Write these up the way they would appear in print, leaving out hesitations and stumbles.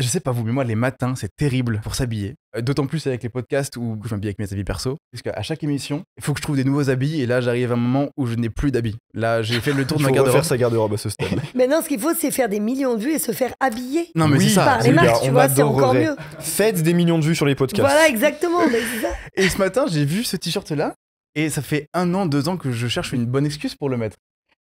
Je sais pas vous, mais moi, les matins, c'est terrible pour s'habiller. D'autant plus avec les podcasts où je m'habille avec mes habits perso. Parce qu'à chaque émission, il faut que je trouve des nouveaux habits. Et là, j'arrive à un moment où je n'ai plus d'habits. Là, j'ai fait le tour de ma Il faut garde-robe. refaire sa garde-robe à ce stade. Maintenant, ce qu'il faut, c'est faire des millions de vues et se faire habiller. Non, mais Oui, c'est ça. par les c'est marques, hyper- tu on vois, c'est encore adorerait. mieux. Faites des millions de vues sur les podcasts. Voilà, exactement. Mais c'est ça. Et ce matin, j'ai vu ce t-shirt-là. Et ça fait 1 an, 2 ans que je cherche une bonne excuse pour le mettre.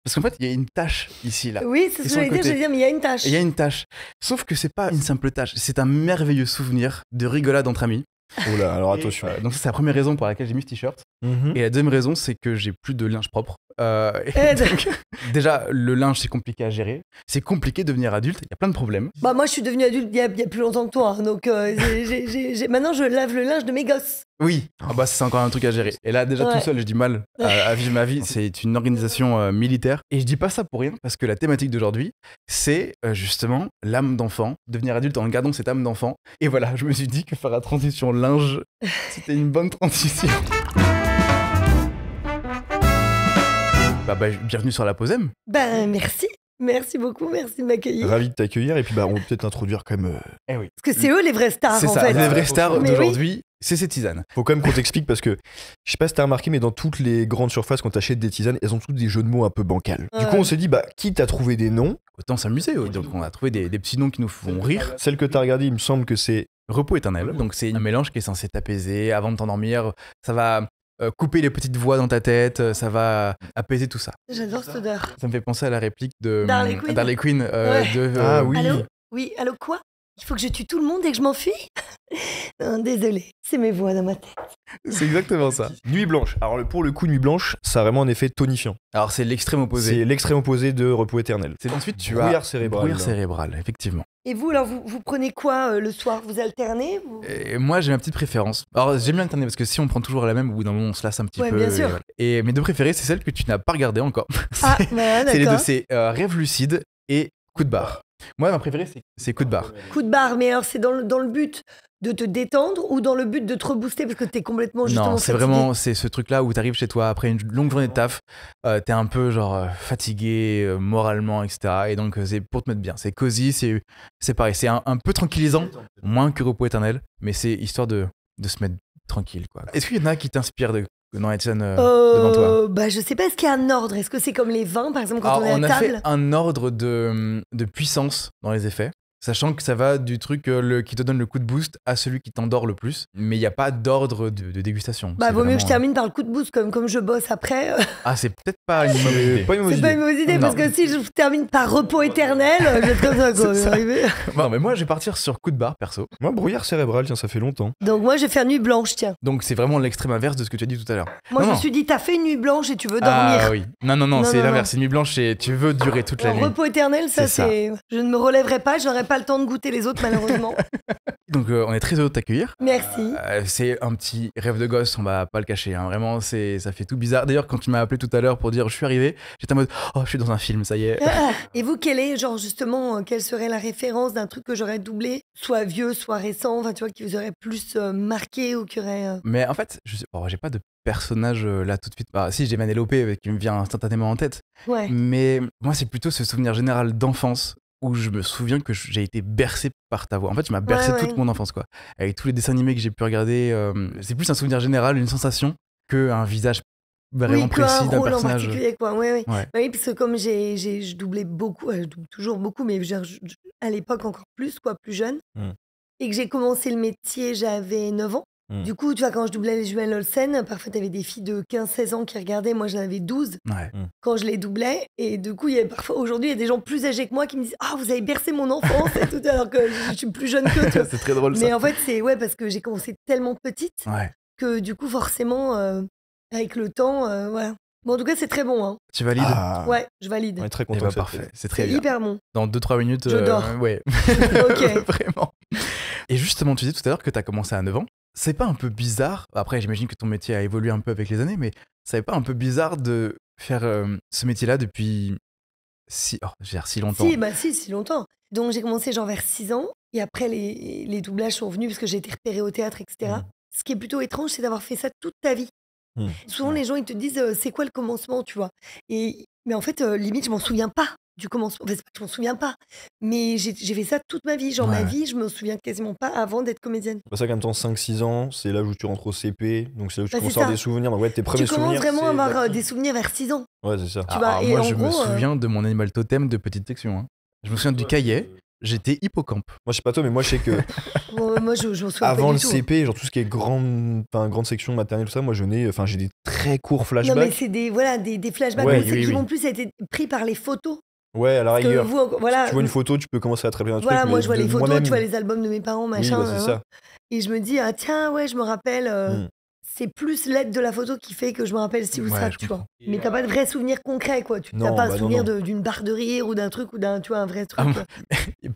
Parce qu'en fait, il y a une tache ici, là. Oui, c'est ce Et que sur j'allais le dire. côté. J'allais dire, mais il y a une tâche. Il y a une tache. Sauf que c'est pas une simple tache. C'est un merveilleux souvenir de rigolade entre amis. Oh là, alors Et, attention. donc ça, c'est la première raison pour laquelle j'ai mis ce t-shirt. Mhm. Et la deuxième raison, c'est que j'ai plus de linge propre. Et Eh, donc, déjà, le linge, c'est compliqué à gérer. C'est compliqué de devenir adulte. Il y a plein de problèmes. Bah, moi, je suis devenue adulte il y a plus longtemps que toi. Hein, donc, maintenant, je lave le linge de mes gosses. Oui, ah bah, c'est encore un truc à gérer. Et là, déjà, Ouais. tout seul, j'ai du mal à vivre ma vie. C'est une organisation militaire. Et je dis pas ça pour rien, parce que la thématique d'aujourd'hui, c'est justement l'âme d'enfant, devenir adulte en gardant cette âme d'enfant. Et voilà, je me suis dit que faire la transition linge, c'était une bonne transition. Bienvenue sur la Pause M. Ben, merci. Merci beaucoup. Merci de m'accueillir. Ravi de t'accueillir. Et puis, on peut peut-être introduire quand même. Eh oui. Parce que c'est eux les vrais stars, C'est en ça, fait. les vraies stars Mais oui. d'aujourd'hui, c'est ces tisanes. Faut quand même qu'on t'explique parce que je sais pas si t'as remarqué, mais dans toutes les grandes surfaces, quand t'achètes des tisanes, elles ont toutes des jeux de mots un peu bancals. Du coup, Ouais. on s'est dit, quitte à trouver des noms, Autant s'amuser. Donc on a trouvé des petits noms qui nous font rire. celle que t'as regardée, il me semble que c'est. Repos éternel. Donc c'est un mélange qui est censé t'apaiser avant de t'endormir. Ça va couper les petites voix dans ta tête. Ça va apaiser tout ça. J'adore cette odeur. Ça me fait penser à la réplique de Darley Quinn. Quinn, Ouais. de Ah oui. Allô? Oui, allô quoi? Il faut que je tue tout le monde et que je m'enfuis? Non, désolé, c'est mes voix dans ma tête. C'est exactement ça. Nuit blanche. Alors, pour le coup, Nuit blanche, ça a vraiment un effet tonifiant. Alors c'est l'extrême C'est opposé. l'extrême opposé de Repos éternel. C'est ensuite tu as Brouillard cérébral. brouillard cérébral, effectivement. Et vous, alors, vous prenez quoi le soir? Vous alternez vous... Et moi j'ai ma petite préférence. Alors j'aime bien alterner parce que si on prend toujours la même, au bout d'un moment on se lasse un petit Ouais, peu. bien et sûr. voilà. Et mes deux préférées, c'est celles que tu n'as pas regardées encore. Ah, bah, C'est les deux, d'accord. c'est Rêve lucide et Coup de barre. Moi, ma préférée, c'est Coup de barre. Coup de barre, mais alors c'est dans le but de te détendre ou dans le but de te rebooster parce que t'es complètement justement Non, c'est fatigué. vraiment c'est ce truc-là où t'arrives chez toi après une longue journée de taf, t'es un peu genre fatigué moralement, etc. Et donc c'est pour te mettre bien. C'est cosy, c'est pareil, c'est un peu tranquillisant, moins que Repos éternel, mais c'est histoire de se mettre tranquille, quoi. Est-ce qu'il y en a qui t'inspirent dans Étienne devant toi? Bah, je sais pas, est-ce qu'il y a un ordre? Est-ce que c'est comme les vins, par exemple, quand Alors, on est on à a table? fait un ordre de puissance dans les effets. Sachant que ça va du truc qui te donne le coup de boost à celui qui t'endort le plus. Mais il n'y a pas d'ordre de dégustation. Bah, C'est vaut mieux que je vraiment- termine par le coup de boost, comme je bosse après. Ah, c'est peut-être pas une mauvaise idée. Pas une mauvaise C'est pas idée. une mauvaise idée, Non. parce que si je termine par repos éternel, je vais être comme ça, quoi. C'est ça. Arrivé. Non, mais moi, je vais partir sur coup de barre, perso. Moi, brouillard cérébral, tiens, ça fait longtemps. Donc, moi, je vais faire nuit blanche, tiens. Donc, c'est vraiment l'extrême inverse de ce que tu as dit tout à l'heure. Moi, Non, je me non. suis dit, t'as fait une nuit blanche et tu veux dormir. Ah oui. Non, Non, c'est non, l'inverse. non. C'est nuit blanche et tu veux durer toute la Alors, nuit. repos éternel, ça, C'est ça. c'est. Je ne me relèverai pas, j'aurai pas le temps de goûter les autres, malheureusement. Donc, on est très heureux de t'accueillir. Merci. C'est un petit rêve de gosse, on va pas le cacher. Hein. Vraiment, ça fait tout bizarre. D'ailleurs, quand tu m'as appelé tout à l'heure pour dire je suis arrivé, j'étais en mode oh, je suis dans un film, ça y est. Ah, et vous, quelle serait la référence d'un truc que j'aurais doublé, soit vieux, soit récent, enfin, tu vois, qui vous aurait plus marqué ou qui aurait. Mais en fait, j'ai pas de personnage là tout de suite. Bah, si, j'ai Vanellope qui me vient instantanément en tête. Ouais. Mais moi, c'est plutôt ce souvenir général d'enfance où je me souviens que j'ai été bercé par ta voix. En fait, tu m'as bercé Ouais, toute ouais. mon enfance, quoi. Avec tous les dessins animés que j'ai pu regarder, c'est plus un souvenir général, une sensation, qu'un visage vraiment Oui, précis qu'un d'un rôle en personnage. particulier, quoi. Ouais, ouais. Ouais. Bah oui, parce que comme je doublais beaucoup, je double toujours beaucoup, mais à l'époque encore plus, quoi, plus jeune, Mm. et que j'ai commencé le métier, j'avais 9 ans. Mm. Du coup, tu vois, quand je doublais les Joël Olsen, parfois t'avais des filles de 15-16 ans qui regardaient, moi j'en avais 12 Ouais. quand je les doublais, et du coup, aujourd'hui, il y a des gens plus âgés que moi qui me disent « Ah, vous avez bercé mon enfance !» et tout, alors que je suis plus jeune que toi. C'est très drôle, ça. Mais en fait, c'est parce que j'ai commencé tellement petite Ouais. que du coup, forcément, avec le temps, voilà. Bon, en tout cas, c'est très bon, hein. Tu valides? Ah, Ouais, je valide. On est très Eh content. ben, que ça te parfait, plaise. c'est très C'est bien. hyper bon. Dans 2-3 minutes, Je dors. ouais. Ok. Vraiment. Et justement, tu disais tout à l'heure que tu as commencé à 9 ans. C'est pas un peu bizarre, après j'imagine que ton métier a évolué un peu avec les années, mais c'est pas un peu bizarre de faire ce métier-là depuis si longtemps? Si longtemps. Donc, j'ai commencé genre vers 6 ans, et après, les doublages sont venus parce que j'ai été repérée au théâtre, etc. Mm. Ce qui est plutôt étrange, c'est d'avoir fait ça toute ta vie. Mm. Souvent, les gens, ils te disent c'est quoi le commencement, tu vois. Mais en fait, limite, je m'en souviens pas du commencement. Enfin, c'est pas que je m'en souviens pas, mais j'ai fait ça toute ma vie. Genre, ma vie, je me souviens quasiment pas avant d'être comédienne. C'est ça qu'en même temps, 5-6 ans, c'est là où tu rentres au CP, donc c'est là où tu Bah, c'est conserves ça. des souvenirs. Donc, ouais, tes Tu premiers commences souvenirs. vraiment à c'est avoir la- des souvenirs vers 6 ans. Ouais, c'est ça. Tu vois, et moi, en je me gros, souviens de mon animal totem de petite section. Hein. Je me souviens du cahier, j'étais hippocampe. Moi, je sais pas toi, mais moi, je sais que moi, je m'en souviens avant pas le du tout. CP, genre tout ce qui est grande section maternelle, tout ça, moi, j'ai des très courts Non, mais flashbacks. c'est des flashbacks Ouais, qui oui. vont plus être pris par les photos. Ouais, à la Parce que rigueur. vous, voilà, Tu vois une photo, tu peux commencer à attraper un voilà, truc. moi mais je vois de les photos, moi-même- tu vois les albums de mes parents, Oui, machin. bah, c'est ça. Et je me dis, ah tiens, ouais, je me rappelle. C'est plus l'aide de la photo qui fait que je me rappelle ci ou Ouais, ça, je tu vois. comprends. Mais t'as pas de vrai souvenir concret, quoi. Tu Non, t'as pas bah un non, souvenir non. d'une barre de rire ou d'un truc ou d'un, tu vois, un vrai truc. Ah, moi,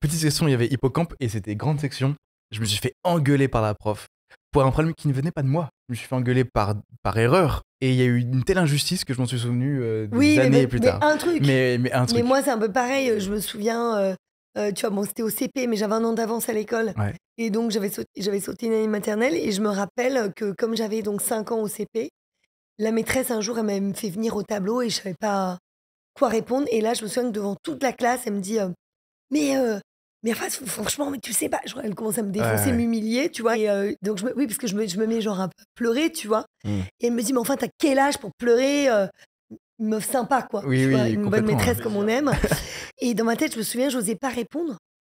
petite section, il y avait hippocampe et c'était grande section. Je me suis fait engueuler par la prof pour un problème qui ne venait pas de moi. Je me suis fait engueuler par erreur. Et il y a eu une telle injustice que je m'en suis souvenu des Oui, années plus mais tard. un truc. Mais un truc. Mais moi, c'est un peu pareil. Je me souviens, tu vois, bon, c'était au CP, mais j'avais un an d'avance à l'école. Ouais. Et donc, j'avais sauté une année maternelle. Et je me rappelle que comme j'avais donc 5 ans au CP, la maîtresse, un jour, elle m'a fait venir au tableau et je savais pas quoi répondre. Et là, je me souviens que devant toute la classe, elle me dit mais, mais enfin, franchement, mais tu sais pas. Genre, elle commence à me défoncer, Ouais. m'humilier, tu vois. Et donc, oui, parce que je me mets genre un peu à pleurer, tu vois. Et elle me dit, mais enfin, t'as quel âge pour pleurer une meuf sympa, quoi. Oui, tu vois, oui, une bonne complètement, maîtresse ouais. comme on aime. Et dans ma tête, je me souviens, j'osais pas répondre.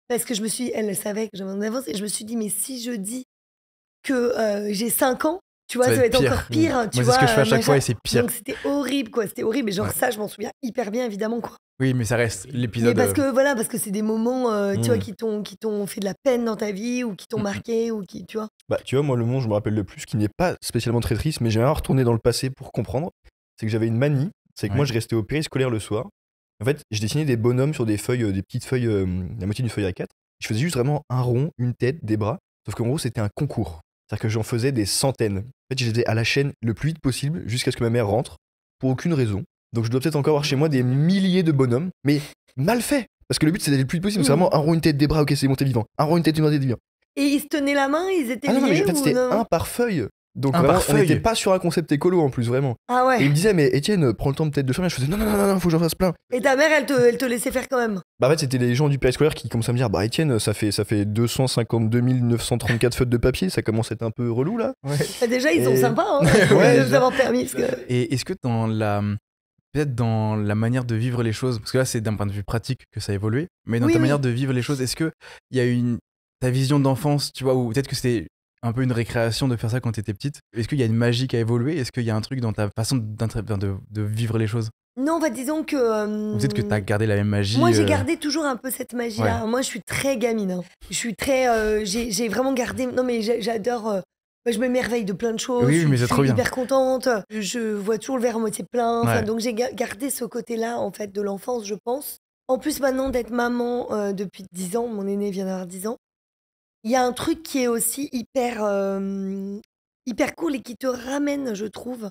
Parce que elle savait que j'avais en avance. Et je me suis dit, mais si je dis que j'ai 5 ans, tu vois, ça va être encore pire. Tu Moi, c'est vois, ce que je fais à chaque fois et c'est pire. Donc, c'était horrible, quoi. C'était horrible. Et genre, Ouais. ça, je m'en souviens hyper bien, évidemment, quoi. Oui, mais ça reste Mais l'épisode. parce que c'est des moments, tu vois, qui t'ont fait de la peine dans ta vie ou qui t'ont marqué ou qui, tu vois. Bah, tu vois, moi, le moment où je me rappelle le plus, qui n'est pas spécialement très triste, mais j'aimerais retourner dans le passé pour comprendre, c'est que j'avais une manie, c'est que moi, je restais au périscolaire le soir. En fait, je dessinais des bonhommes sur des feuilles, des petites feuilles, la moitié d'une feuille A4. Je faisais juste vraiment un rond, une tête, des bras. Sauf qu'en gros, c'était un concours. C'est-à-dire que j'en faisais des centaines. En fait, j'étais à la chaîne le plus vite possible jusqu'à ce que ma mère rentre, pour aucune raison. Donc, je dois peut-être encore avoir chez moi des milliers de bonhommes, mais mal fait. Parce que le but, c'est d'aller le plus vite possible. C'est vraiment un rond, une tête, des bras, ok, c'est bon, t'es vivant. Un rond, une tête, des vivant. Et ils se tenaient la main, ils étaient Ah non, mais liés en fait, ou c'était non? un par feuille. Donc Un vraiment, par on feuille. n'était pas sur un concept écolo en plus, vraiment. Ah Et il ouais. me disait, mais Étienne, prends le temps peut-être de faire. Je faisais, non, faut que j'en fasse plein. Et ta mère, elle te laissait faire quand même. Bah en fait, c'était les gens du périscolaire qui commençaient à me dire, bah Étienne, ça fait 252 934 feuilles de papier, ça commence à être un peu relou là. Bah, déjà, ils sont Et- sympas, hein. Ouais, de nous avoir permis. Parce que... Et est-ce que peut-être dans la manière de vivre les choses, parce que là c'est d'un point de vue pratique que ça a évolué, mais dans Oui, ta oui. manière de vivre les choses, est-ce que il y a ta vision d'enfance, tu vois, ou peut-être que c'était un peu une récréation de faire ça quand t'étais petite. Est-ce qu'il y a une magie qui a évolué? Est-ce qu'il y a un truc dans ta façon de vivre les choses? Non, bah, disons que. Ou peut-être que t'as gardé la même magie. Moi, j'ai gardé toujours un peu cette magie-là. Ouais. Moi, je suis très gamine. Hein. Je suis très. J'ai vraiment gardé. Non, mais j'adore. Je m'émerveille de plein de choses. Oui, mais c'est je trop suis bien. hyper contente. Je vois toujours le verre à moitié plein. Enfin, Ouais. donc, j'ai gardé ce côté-là, en fait, de l'enfance, je pense. En plus, maintenant, d'être maman depuis 10 ans, mon aîné vient d'avoir 10 ans, il y a un truc qui est aussi hyper cool et qui te ramène, je trouve,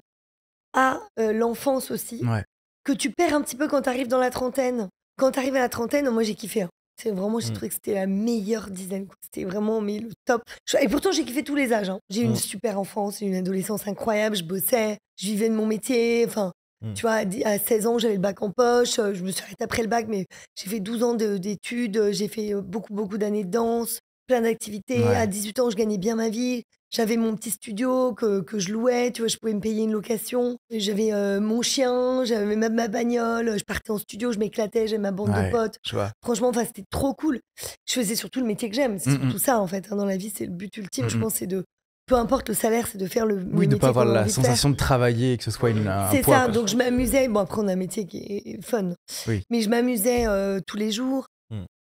à l'enfance aussi, Ouais. que tu perds un petit peu quand tu arrives dans la trentaine. Quand tu arrives à la trentaine, moi j'ai kiffé. Hein. C'est vraiment, j'ai trouvé que c'était la meilleure dizaine. Quoi. C'était vraiment le top. Et pourtant, j'ai kiffé tous les âges. Hein. J'ai eu une super enfance, une adolescence incroyable. Je bossais, je vivais de mon métier. Enfin, tu vois, à 16 ans, j'avais le bac en poche. Je me suis arrêtée après le bac, mais j'ai fait 12 ans d'études. J'ai fait beaucoup d'années de danse, plein d'activités. Ouais. À 18 ans, je gagnais bien ma vie. J'avais mon petit studio que je louais, tu vois, je pouvais me payer une location. J'avais mon chien, j'avais même ma bagnole, je partais en studio, je m'éclatais, j'avais ma bande Ouais, de potes. je vois. Franchement, enfin, c'était trop cool. Je faisais surtout le métier que j'aime, c'est surtout ça en fait. Hein, dans la vie, c'est le but ultime, je pense, c'est de, peu importe le salaire, c'est de faire le Oui, métier de pas avoir qu'on a la envie de faire. sensation de travailler et que ce soit un C'est poids. ça, quoi. donc je m'amusais. Bon, après, on a un métier qui est fun. Oui. Mais je m'amusais tous les jours.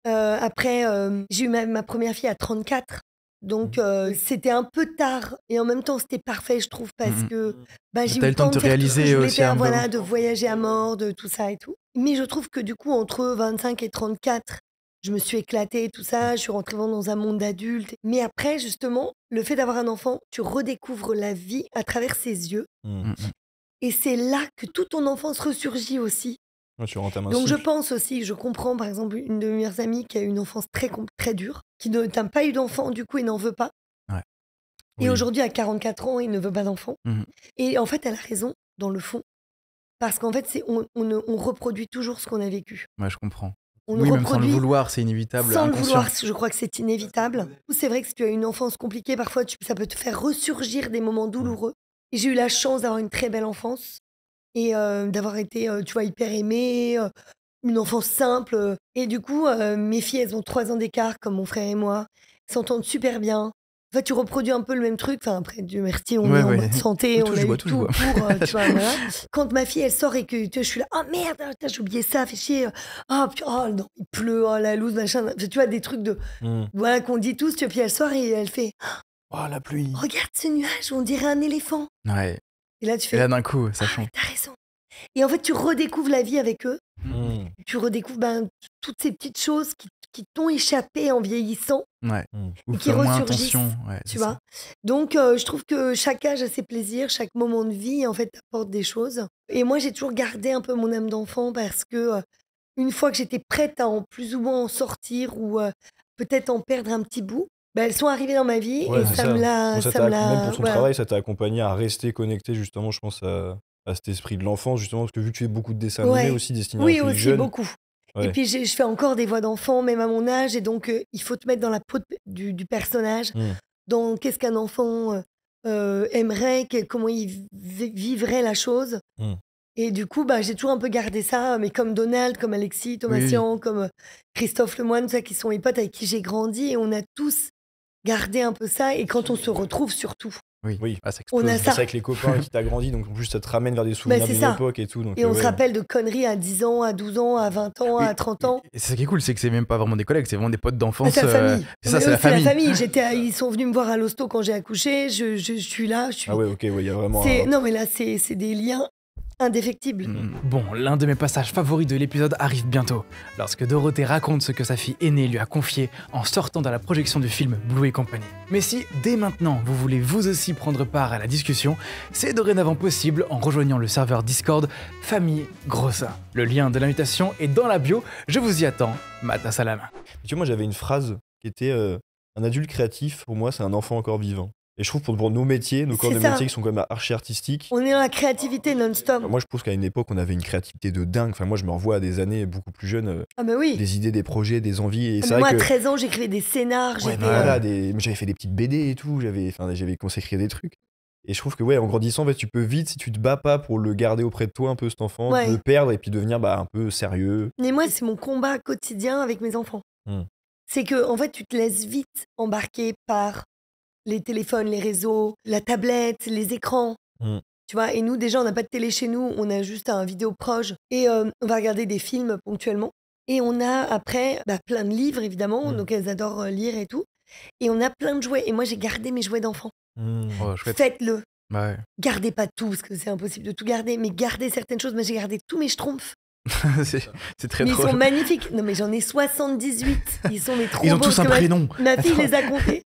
Après, j'ai eu ma première fille à 34. Donc, c'était un peu tard. Et en même temps, c'était parfait, je trouve, parce que j'ai T'as eu le temps de te faire tout ce que réaliser je voulais aussi faire, un peu. voilà, de voyager à mort, de tout ça et tout. Mais je trouve que du coup, entre 25 et 34, je me suis éclatée, tout ça. Je suis rentrée vraiment dans un monde d'adulte. Mais après, justement, le fait d'avoir un enfant, tu redécouvres la vie à travers ses yeux. Et c'est là que toute ton enfance ressurgit aussi. Ouais, tu rentres à main Donc je cycle. pense aussi, je comprends par exemple une de mes meilleures amies qui a eu une enfance très dure, qui n'a pas eu d'enfant du coup et n'en veut pas. Ouais. Et Oui. aujourd'hui à 44 ans, il ne veut pas d'enfant. Mhm. Et en fait, elle a raison dans le fond. parce qu'en fait, on reproduit toujours ce qu'on a vécu. Ouais, je comprends. On Oui, le même sans le reproduit vouloir, c'est inévitable, sans le inconscient. vouloir, je crois que c'est inévitable. C'est vrai que si tu as une enfance compliquée, parfois ça peut te faire ressurgir des moments douloureux. Et j'ai eu la chance d'avoir une très belle enfance et d'avoir été, tu vois, hyper aimée, une enfance simple. Et du coup, mes filles, elles ont 3 ans d'écart, comme mon frère et moi. Elles s'entendent super bien. En fait, tu reproduis un peu le même truc. Enfin, après, Dieu merci, on est en mode santé, on a eu tout pour, tu vois, voilà. Quand ma fille, elle sort et que tu vois, je suis là, oh merde, putain, j'ai oublié ça, fait chier. Oh, non, il pleut, oh la loose, machin. Tu vois, des trucs de, voilà, qu'on dit tous. Tu vois, puis elle sort et elle fait, Oh, la pluie. regarde ce nuage, on dirait un éléphant. Ouais. Et là, tu Et fais, là, d'un coup, ça change. t'as raison. Et en fait, tu redécouvres la vie avec eux. Tu redécouvres toutes ces petites choses qui t'ont échappé en vieillissant. Ouais. Ou Et qui faire moins ressurgissent, attention. Ouais, tu vois. Donc, je trouve que chaque âge a ses plaisirs, chaque moment de vie, en fait, apporte des choses. Et moi, j'ai toujours gardé un peu mon âme d'enfant parce que une fois que j'étais prête à plus ou moins en sortir ou peut-être en perdre un petit bout, elles sont arrivées dans ma vie et ça me l'a... Même pour ton travail, ça t'a accompagné à rester connecté, justement, je pense, à cet esprit de l'enfance, justement, parce que vu que tu fais beaucoup de dessins animés aussi destinés à un Oui, public aussi, jeune. beaucoup. Ouais. Et puis, je fais encore des voix d'enfant, même à mon âge. Et donc, il faut te mettre dans la peau du personnage, dans qu'est-ce qu'un enfant aimerait, comment il vivrait la chose. Et du coup, j'ai toujours un peu gardé ça, mais comme Donald, comme Alexis, Thomasian, comme Christophe Lemoine, ça, qui sont mes potes avec qui j'ai grandi. Et on a tous gardé un peu ça. Et quand on se retrouve, surtout. Oui. Ah, ça On a explose. ça. C'est avec les copains avec qui t'as grandi, donc en plus ça te ramène vers des souvenirs c'est d'une ça. époque et tout. Donc, Et on se rappelle de conneries à 10 ans, à 12 ans, à 20 ans, à 30 ans. Et c'est ça qui est cool, c'est que c'est même pas vraiment des collègues, c'est vraiment des potes d'enfance. C'est la famille. C'est ça, c'est la famille. Ils sont venus me voir à l'hosto quand j'ai accouché. Je suis là. Ah ouais, ok, il y a vraiment. Non, mais là, c'est des liens indéfectible. Bon, l'un de mes passages favoris de l'épisode arrive bientôt, lorsque Dorothée raconte ce que sa fille aînée lui a confié en sortant de la projection du film Blue et compagnie. Mais si, dès maintenant, vous voulez vous aussi prendre part à la discussion, c'est dorénavant possible en rejoignant le serveur Discord Famille Grossa. Le lien de l'invitation est dans la bio, je vous y attends, ma tasse à la main. Tu vois, moi j'avais une phrase qui était un adulte créatif, pour moi c'est un enfant encore vivant. Et je trouve pour nos métiers, nos corps de métier qui sont quand même archi artistiques. On est dans la créativité non-stop. Moi je pense qu'à une époque on avait une créativité de dingue. Enfin moi je me revois à des années beaucoup plus jeunes. Des idées, des projets, des envies. Et moi à 13 ans j'écrivais des scénars. J'avais fait des petites BD et tout. J'avais commencé à écrire des trucs. Et je trouve que en grandissant, en fait, tu peux vite, si tu te bats pas pour le garder auprès de toi un peu cet enfant, le perdre et puis devenir un peu sérieux. Mais moi c'est mon combat quotidien avec mes enfants. C'est que en fait tu te laisses vite embarquer par les téléphones, les réseaux, la tablette, les écrans. Tu vois, et nous, déjà, on n'a pas de télé chez nous, on a juste un vidéo proche. Et on va regarder des films ponctuellement. Et on a après plein de livres, évidemment, donc elles adorent lire et tout. Et on a plein de jouets. Et moi, j'ai gardé mes jouets d'enfants. Faites-le. Ouais. Gardez pas tout, parce que c'est impossible de tout garder, mais gardez certaines choses. Moi, j'ai gardé tous mes schtroumpfs. c'est très drôle. Ils sont magnifiques. Non, mais j'en ai 78. Ils sont trop Ils ont tous un prénom. Ma fille les a comptés.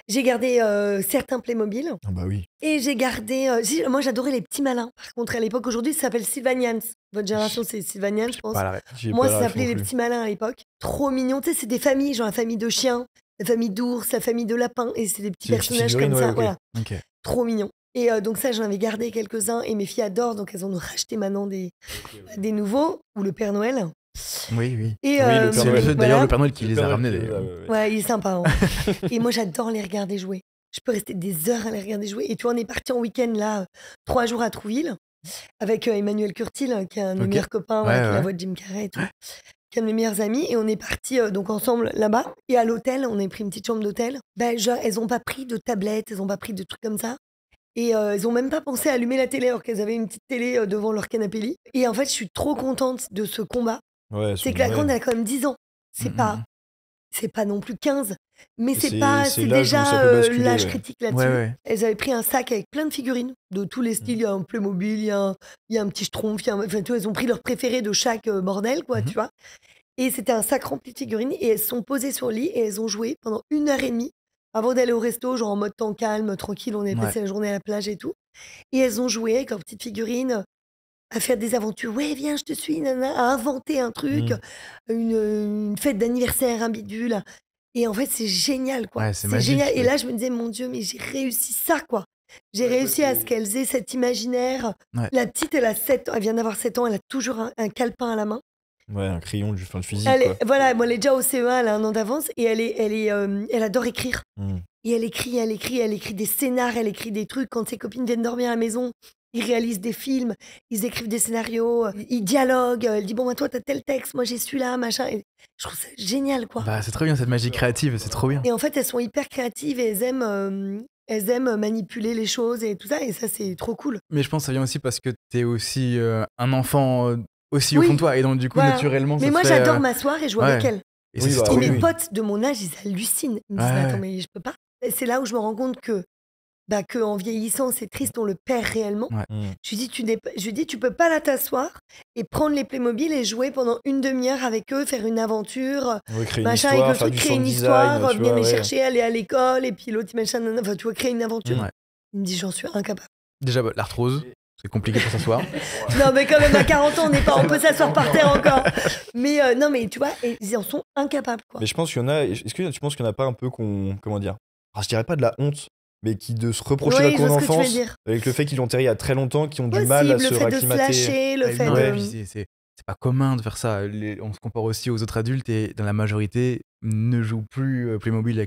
J'ai gardé certains Playmobil. Ah bah oui. Et j'ai gardé... moi, j'adorais les petits malins. Par contre, à l'époque, aujourd'hui, ça s'appelle Sylvanians. Votre génération, c'est Sylvanians, je pense. Moi, ça s'appelait les petits malins à l'époque. Trop mignon. Tu sais, c'est des familles, genre la famille de chiens, la famille d'ours, la famille de lapins. Et c'est des petits personnages comme ça. Voilà. Trop mignon. Et donc ça, j'en avais gardé quelques-uns. Et mes filles adorent. Donc, elles en ont racheté maintenant des nouveaux. Ou le Père Noël. Oui. Et c'est d'ailleurs le Père Noël qui les a ramenés. Ouais, il est sympa. Hein. Et moi, j'adore les regarder jouer. Je peux rester des heures à les regarder jouer. Et tu vois, on est parti en week-end, là, 3 jours à Trouville, avec Emmanuel Curtil, qui est un de mes meilleurs copains, qui est la voix de Jim Carrey et tout, qui est un de mes meilleurs amis. Et on est parti donc ensemble là-bas. Et à l'hôtel, on a pris une petite chambre d'hôtel. Genre, elles n'ont pas pris de tablette, elles n'ont pas pris de trucs comme ça. Et elles n'ont même pas pensé à allumer la télé, alors qu'elles avaient une petite télé devant leur canapé lit. Et en fait, je suis trop contente de ce combat. C'est que la grande, elle a quand même 10 ans. C'est pas non plus 15. Mais c'est déjà l'âge critique là-dessus. Elles avaient pris un sac avec plein de figurines de tous les styles. Il y a un Playmobil, il y a un petit Schtroumpf. Elles ont pris leur préféré de chaque bordel, quoi, tu vois. Et c'était un sac rempli de figurines. Et elles se sont posées sur le lit et elles ont joué pendant 1h30 avant d'aller au resto, genre en mode temps calme, tranquille. On avait passé la journée à la plage et tout. Et elles ont joué avec leurs petites figurines à faire des aventures. Ouais, viens, je te suis, nana, à inventer un truc, une fête d'anniversaire, un bidule. Et en fait, c'est génial, quoi. Ouais, c'est magique, génial. Et là, je me disais, mon Dieu, mais j'ai réussi ça, quoi. J'ai réussi à ce qu'elles aient cet imaginaire. Ouais. La petite, elle a 7 ans, elle vient d'avoir 7 ans, elle a toujours un calepin à la main. Ouais, un crayon du physique, Elle quoi. est, voilà, moi, elle est déjà au CE1, elle a 1 an d'avance et elle adore écrire. Et elle écrit des scénars, elle écrit des trucs. Quand ses copines viennent dormir à la maison, ils réalisent des films, ils écrivent des scénarios, ils dialoguent. Elle dit, bon, bah, toi, t'as tel texte, moi, j'ai celui-là, machin. Et je trouve ça génial, quoi. Bah, c'est trop bien cette magie créative, c'est trop bien. Et en fait, elles sont hyper créatives et elles aiment manipuler les choses et tout ça. Et ça, c'est trop cool. Mais je pense que ça vient aussi parce que t'es aussi un enfant aussi au Oui. fond de toi. Et donc, du coup, Voilà. naturellement, Mais ça moi, se fait, j'adore m'asseoir et jouer avec ouais. elle. Et ça, Oui, c'est bah, trop Et bien. mes potes de mon âge, ils hallucinent. Ils me disent, Ouais. mais attends, mais je peux pas. Et c'est là où je me rends compte que en vieillissant, c'est triste, on le perd réellement. Ouais. Je lui dis, tu peux pas là t'asseoir et prendre les Playmobil et jouer pendant une demi-heure avec eux, faire une aventure, Ouais, créer une machin, histoire, avec le faire truc, du créer sound une design, histoire, tu venir vois, les ouais. chercher, aller à l'école, et puis l'autre, machin, enfin, tu vois, créer une aventure. Ouais. Il me dit, j'en suis incapable. Déjà, bah, l'arthrose, c'est compliqué pour s'asseoir. Non, mais quand même, à 40 ans, on peut s'asseoir par terre encore. Mais non, mais tu vois, ils en sont incapables, quoi. Mais je pense qu'il y en a. Est-ce que tu penses qu'il y en a pas un peu comment dire? Alors, je dirais pas de la honte, mais qui de se reprocher Oui, la je cour vois ce que tu veux d'enfance dire. avec le fait qu'ils l'ont terri il y a très longtemps, qui ont du mal à Possible, se le fait de se racclimater. lâcher, le Ah, fait évidemment, Ouais. et puis c'est pas commun de faire ça. On se compare aussi aux autres adultes et dans la majorité ne jouent plus Playmobil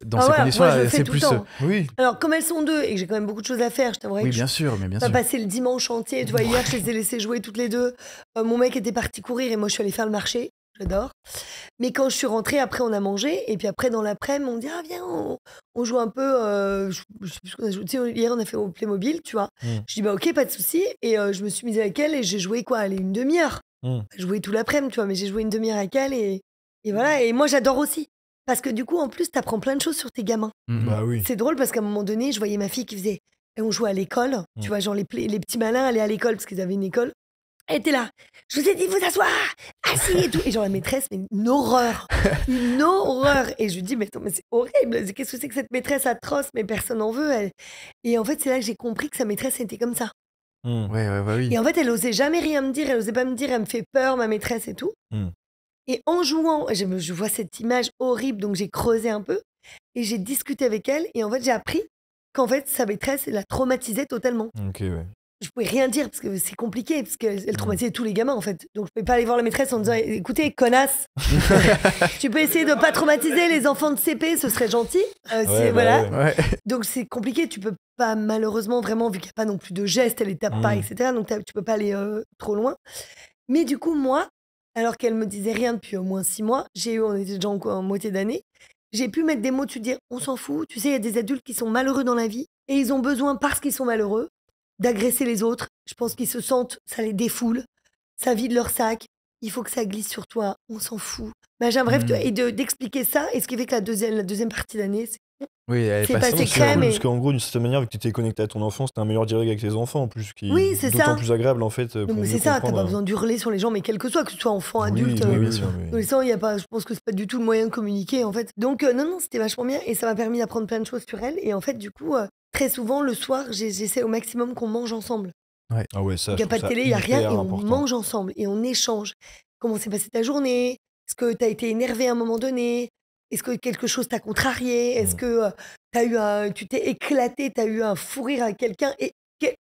dans Ah ces ouais, moi, je conditions-là. le fais C'est tout le plus. temps. Oui. Alors, comme elles sont deux et que j'ai quand même beaucoup de choses à faire, je t'avouerais Oui, que bien sûr, mais bien on a sûr. passé le dimanche entier. Tu vois, hier, je les ai laissées jouer toutes les deux. Mon mec était parti courir et moi, je suis allée faire le marché. J'adore. Mais quand je suis rentrée, après, on a mangé. Et puis après, dans l'après-midi, on dit, ah, viens, on joue un peu. Je sais plus ce qu'on a joué. Tu sais, hier, on a fait au Playmobil, tu vois. Je dis, bah, ok, pas de souci. Et je me suis mise avec elle et j'ai joué quoi? Allez, une demi-heure. J'ai joué tout l'après-midi, tu vois, mais j'ai joué une demi-heure avec elle. Et voilà. Et moi, j'adore aussi. Parce que du coup, en plus, t'apprends plein de choses sur tes gamins. Bah oui. C'est drôle parce qu'à un moment donné, je voyais ma fille qui faisait. Et on jouait à l'école. Tu vois, genre les petits malins allaient à l'école parce qu'ils avaient une école. Elle était là. Je vous ai dit de vous asseoir. Assis et tout. Et genre la maîtresse, mais une horreur. Une horreur. Et je lui dis, mais attends, mais c'est horrible. Qu'est-ce que c'est que cette maîtresse atroce? Mais personne n'en veut. Elle. Et en fait, c'est là que j'ai compris que sa maîtresse était comme ça. Ouais, bah oui. Et en fait, elle osait jamais rien me dire. Elle osait pas me dire, elle me fait peur, ma maîtresse et tout. Et en jouant, je vois cette image horrible, donc j'ai creusé un peu et j'ai discuté avec elle. Et en fait, j'ai appris qu'en fait, sa maîtresse, elle la traumatisait totalement. Ok, ouais. Je pouvais rien dire parce que c'est compliqué, parce qu'elle traumatisait tous les gamins en fait. Donc je pouvais pas aller voir la maîtresse en disant, écoutez, connasse, tu peux essayer de pas traumatiser les enfants de CP, ce serait gentil. Voilà. Ouais. Donc c'est compliqué, tu peux pas malheureusement vraiment, vu qu'il n'y a pas non plus de gestes, elle les tape pas, etc. Donc tu peux pas aller trop loin. Mais du coup, moi, alors qu'elle me disait rien depuis au moins 6 mois, on était déjà en moitié d'année, j'ai pu mettre des mots, tu dire, on s'en fout, tu sais, il y a des adultes qui sont malheureux dans la vie et ils ont besoin, parce qu'ils sont malheureux, d'agresser les autres. Je pense qu'ils se sentent, ça les défoule, ça vide leur sac, il faut que ça glisse sur toi, on s'en fout. Machin, bref, et d'expliquer ça, et ce qui fait que la deuxième partie d'année, Oui, elle est C'est passée. pas C'est assez crème. cool, parce qu'en gros, d'une certaine manière, vu que tu étais connecté à ton enfance, t'as un meilleur dialogue avec tes enfants en plus, qui Oui, est c'est d'autant ça. plus agréable en fait. Non, pour mais mieux c'est ça, t'as comprendre. pas besoin d'hurler sur les gens, mais quel que soit enfant, Oui, adulte, oui, bien oui, sûr. mais- adolescent, je pense que c'est pas du tout le moyen de communiquer en fait. Donc non, c'était vachement bien et ça m'a permis d'apprendre plein de choses sur elle. Et en fait, du coup, très souvent, le soir, j'essaie au maximum qu'on mange ensemble. Ah ouais, ça. Il n'y a je pas de trouve ça télé, il n'y a rien, hyper et on important. mange ensemble et on échange. Comment s'est passée ta journée? Est-ce que tu as été énervé à un moment donné? Est-ce que quelque chose t'a contrarié? Est-ce que tu t'es éclaté, tu as eu un fou rire avec quelqu'un? Et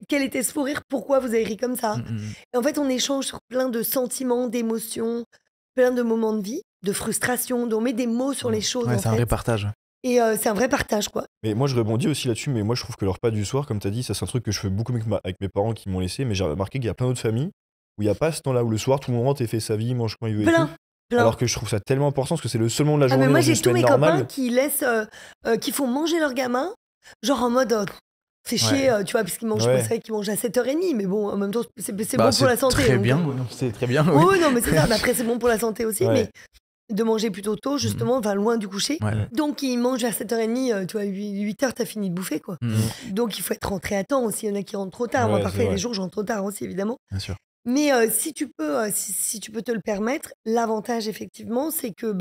quel était ce fou rire? Pourquoi vous avez ri comme ça? Et en fait, on échange sur plein de sentiments, d'émotions, plein de moments de vie, de frustration. On met des mots sur les choses, Ouais, en c'est un fait. vrai partage. Et c'est un vrai partage, quoi. Mais moi, je rebondis aussi là-dessus, mais moi, je trouve que le repas du soir, comme tu as dit, ça, c'est un truc que je fais beaucoup avec mes parents qui m'ont laissé, mais j'ai remarqué qu'il y a plein d'autres familles où il n'y a pas ce temps-là, où le soir, tout le monde rentre et fait sa vie, mange quand il veut et Plein, tout. plein. Alors que je trouve ça tellement important parce que c'est le seul moment de la Ah, journée mais moi, dans j'ai une tous mes semaine copains normale. qui laissent, qui font manger leurs gamins, genre en mode, c'est chier, tu vois, parce qu'ils mangent, Ouais. c'est vrai qu'ils mangent à 7h30, mais bon, en même temps, c'est Bah, bon pour la santé. Très donc, bien, c'est très bien. Oui, Oui. non, mais c'est ça. Mais après, c'est bon pour la santé aussi, Ouais. mais de manger plutôt tôt, justement, loin du coucher. Ouais. Donc, ils mangent vers 7h30, tu vois, 8h, t'as fini de bouffer, quoi. Donc, il faut être rentré à temps aussi. Il y en a qui rentrent trop tard. Moi, Ouais, parfois, c'est il y a des vrai. jours, je rentre trop tard aussi, évidemment. Bien sûr. Mais si tu peux te le permettre, l'avantage, effectivement, c'est que